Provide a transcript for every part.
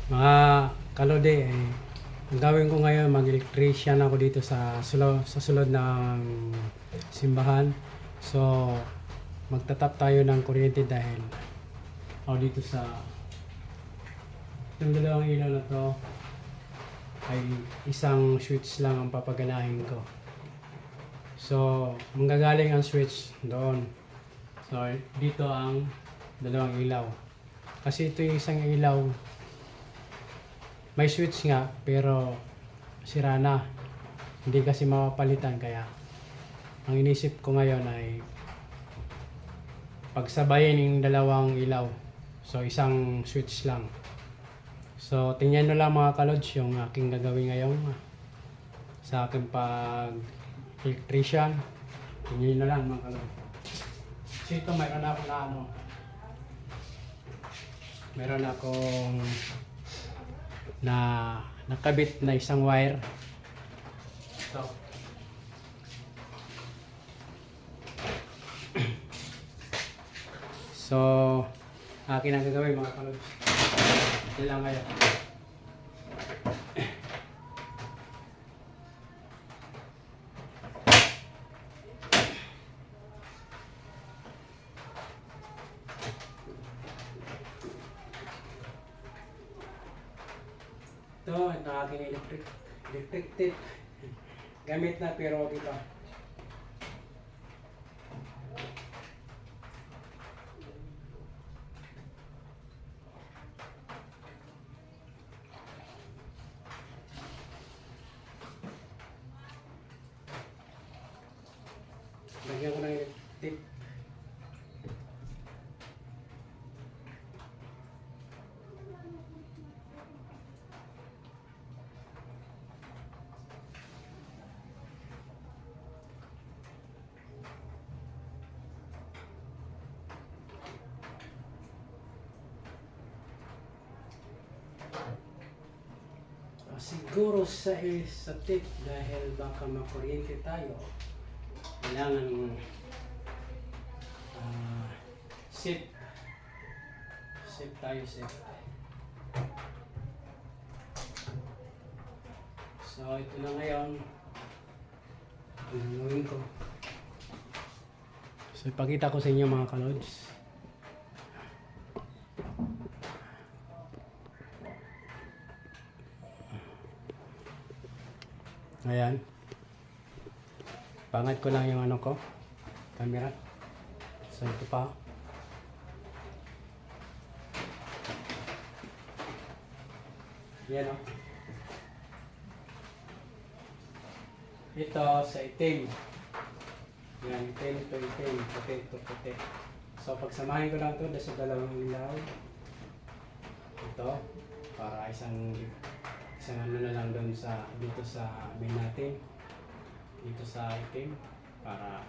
Mga kalode, ang gawin ko ngayon, mag-electrician ako dito sa sulod ng simbahan. So, magtatap tayo ng kuryente dahil ako dito sa itong dalawang ilaw na to ay isang switch lang ang papaganahin ko. So, manggagaling ang switch doon. So, dito ang dalawang ilaw. Kasi ito yung isang ilaw, may switch nga, pero sira na. Hindi kasi mapapalitan, kaya ang inisip ko ngayon ay pagsabayin yung dalawang ilaw. So, isang switch lang. So, tingnan nyo lang mga kalods yung aking gagawin ngayon sa aking pag-electrician. Tingnan nyo lang mga kalods. So, ito mayroon ako na meron akong nakabit na isang wire. So, akin ang gagawin mga kalods. Ito lang ngayon. Ito ang aking electric tape. Gamit na pero okay pa. Lagyan ko ng electric tape. Siguro sa tip dahil baka makuryente tayo, kailangan safe tayo. So ito na ngayon ang gagawin ko. So ipakita ko sa inyo mga kalods. Ayan. Pangat ko lang yung camera. So ito pa. Yan o. Ito sa itim. Yan, itim. Puti. So pagsamahin ko lang ito sa dalawang ilaw. Ito. Para isang ano na lang doon dito sa main natin. Dito sa itim. Para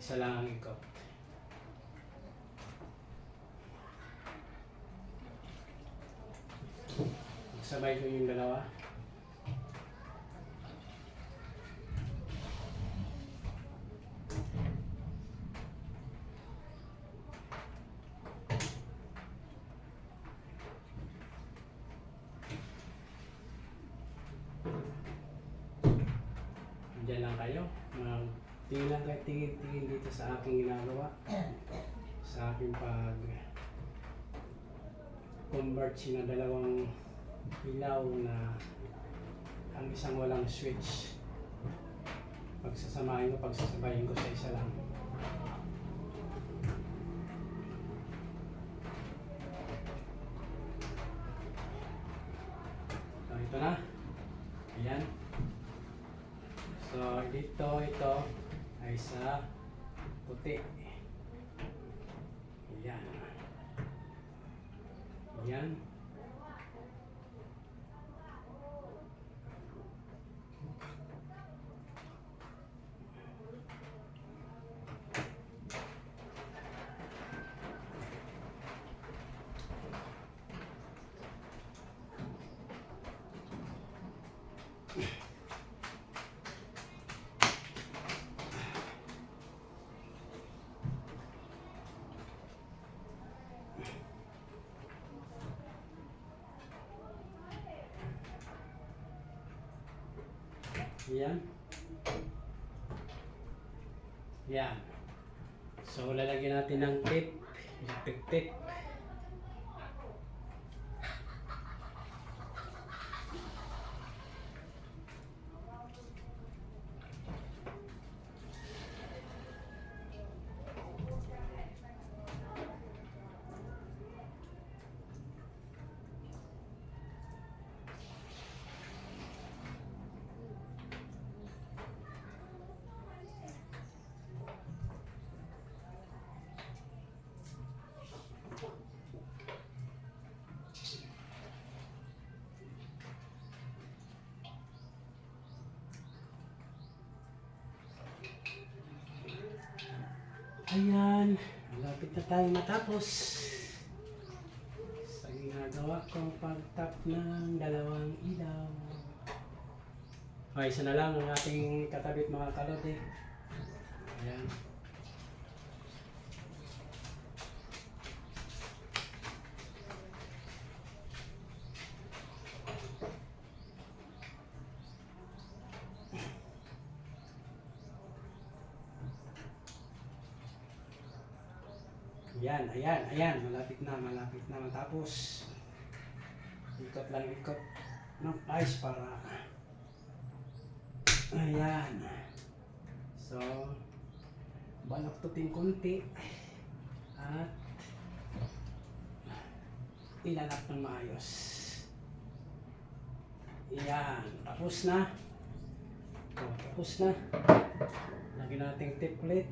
isa lang ang ikot. Sabay ko yung dalawa. Diyan lang kayo. Tingin lang kayo, tingin dito sa aking ginagawa. Sa aking convert na dalawang ilaw na ang isang walang switch. Pagsasabayin ko sa isa lang. So ito na. Ayan. So ito ay sa puti. Ayan. Yan. Yan. So, lalagyan natin ng tape. Electric tape. Ayan, malapit na tayo matapos sa ginagawa kong pag-tap ng dalawang ilaw. Okay, isa na lang ang ating katabit mga kalode. Ayan. Ayan, malapit na matapos. Ikot lang, ikot ng ice para ayan. So, balaktutin konti at ilalak ng maayos. Ayan, tapos na. Tapos na. Lagyan natin tape ulit.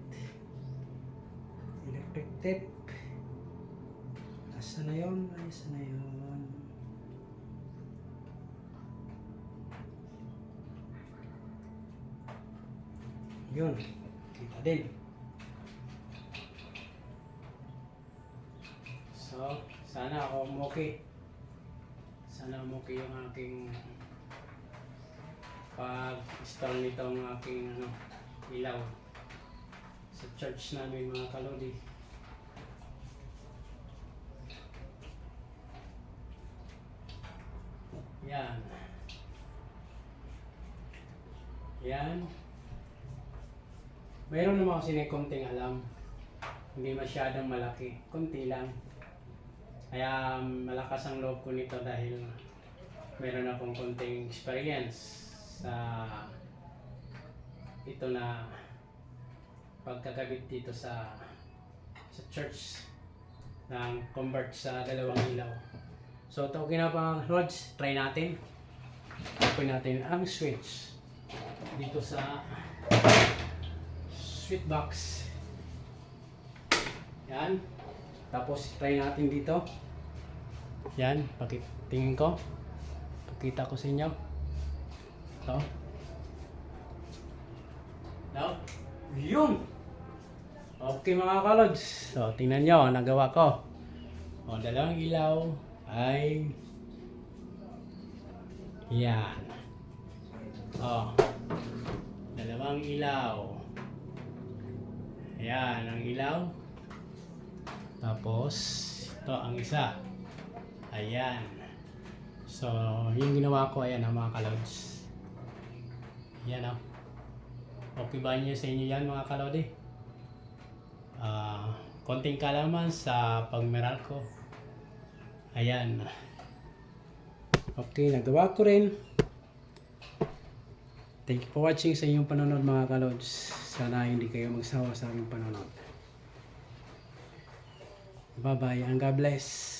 Electric tape. Asa na yun? Asa na yun? Yun. Kita din. So, sana ako okay. Sana okay yung aking pag-install nitong aking ilaw sa church namin mga kalodi. Yan. Yan. Mayroon naman kasi na konting alam. Hindi masyadong malaki. Konti lang. Kaya malakas ang loob ko nito dahil meron akong konting experience sa ito na pagkakabit dito sa church ng convert sa dalawang ilaw. So ito kinapang rods, try natin. Open natin ang switch dito sa switch box. Yan. Tapos try natin dito. Yan, tingin ko. Pakita ko sa inyo. Ito. Now, yun! Okay mga kalods. So, tingnan nyo, nagawa ko. O, dalawang ilaw ay yan. O, dalawang ilaw. Yan, ang ilaw. Tapos, ito ang isa. Ayan. So, yung ginawa ko, ayan ang mga kalods. Yan o. Okay ba niyo sa inyo yan mga kalodi? Konting kalaman sa pagmeral ko. Ayan. Okay, nagawa ko rin. Thank you for watching sa inyong panonood mga kalods. Sana hindi kayo magsawa sa aming panonood. Bye-bye and God bless.